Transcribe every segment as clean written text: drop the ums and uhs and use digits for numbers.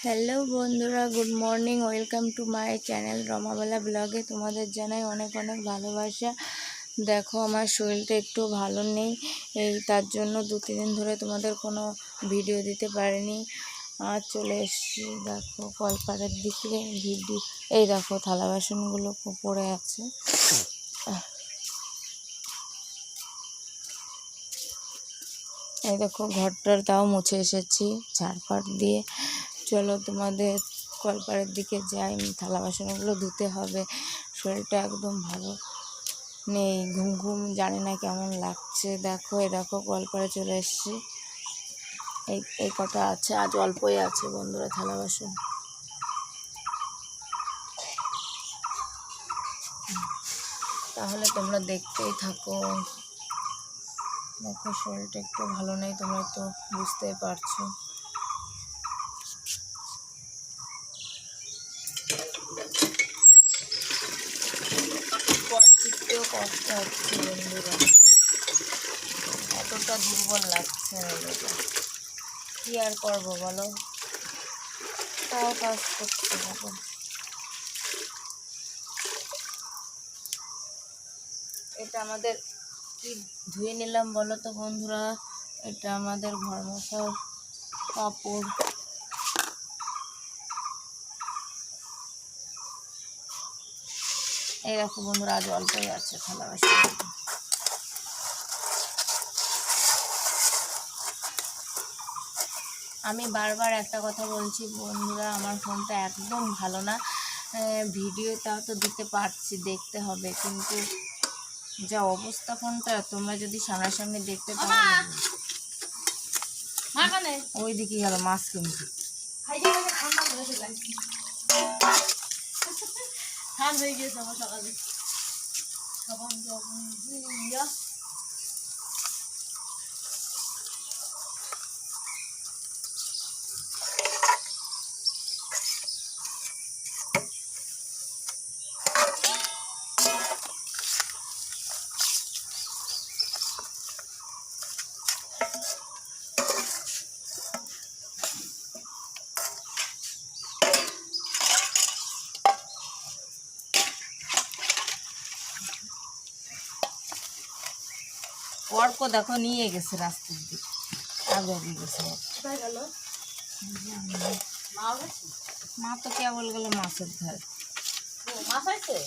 Hello বন্ধুরা, good morning. Welcome to my channel Ramabala ব্লগে। তোমাদের জানাই অনেক অনেক ভালোবাসা। দেখো, আমার শরীরটা একটু ভালো নেই, তার জন্য 2-3 দিন ধরে তোমাদের কোনো ভিডিও দিতে পারিনি। আর চলে এসেছি দেখো কলপাড়ের দিকে। এই দেখো থালা বাসনগুলো পড়ে আছে। এই দেখো ঘরটার তাও মুছে এসেছি ঝাড়পাট দিয়ে। চলো তোমাদের কলপাড়ের দিকে যাই, থালা বাসনগুলো ধুতে হবে। শরীরটা একদম ভালো নেই, ঘুম ঘুম, জানি না কেমন লাগছে। দেখো কলপাড়ে চলে এসেছি। এই কটা আছে, আজ অল্পই আছে বন্ধুরা থালা বাসন। তাহলে তোমরা দেখতেই থাকো। দেখো শরীরটা একটু ভালো নেই, তোমরা তো বুঝতেই পারছো। চিপতেও কষ্ট হচ্ছে বন্ধুরা, এতটা দুর্বল লাগছে নিজেকে। কি আর করবো বলো, তাও কাজ করতে হবে। এটা আমাদের কি ধুয়ে নিলাম বলো তো বন্ধুরা, এটা আমাদের ঘর মোছার কাপড়। এই দেখো বন্ধুরা, আজ অল্পই আছে থালা বাসন। আমি বারবার একটা কথা বলছি বন্ধুরা, আমার ফোনটা একদম ভালো না। ভিডিওটাও তো দিতে পারছি, দেখতে হবে, কিন্তু যা অবস্থা ফোনটা, তোমরা যদি সামনাসামনি দেখতে পারো। ওই দিকে গেল মাছ কিনতে। হয়ে গেছে আমার সকালে। অর্ক দেখো নিয়ে গেছে রাস্তার দিকে, আগে দিয়ে গেছে। মা তো কেবল গেল মাছের ধারে। মাছ আছে,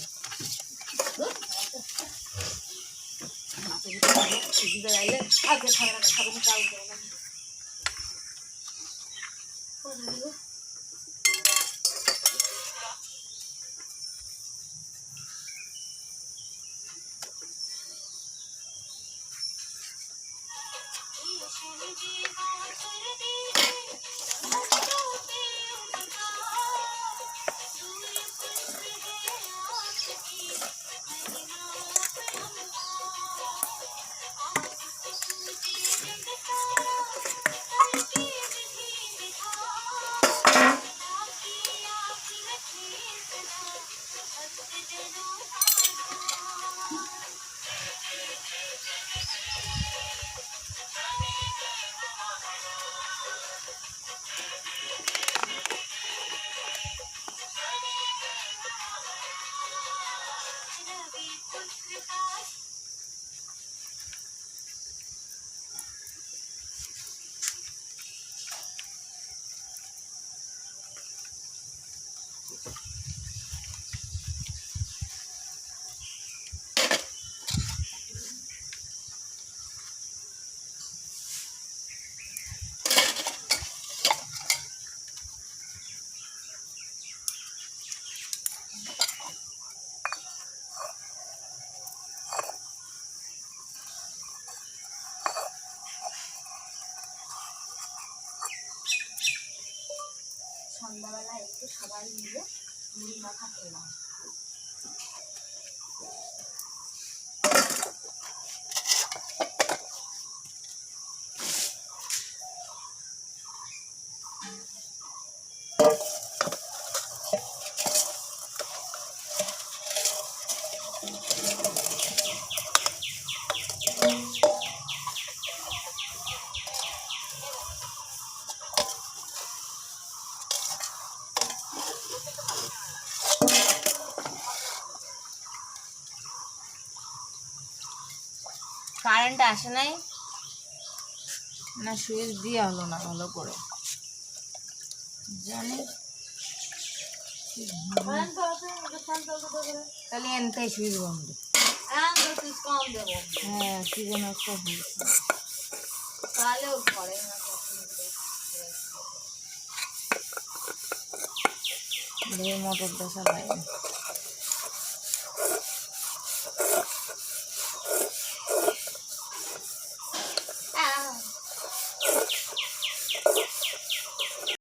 সন্ধ্যাবেলা একটু সবাই মিলে মুড়ি মাখা খেলাম। কারেন্ট আসে নাই না, সুইচ দিয়ে হলো না ভালো করে, জানি তাহলে এনতেই সুইচ বন্ধ। হ্যাঁ কি যেন একটা হয়েছে, তাহলেও ঘরে না মোটরটা চালাই।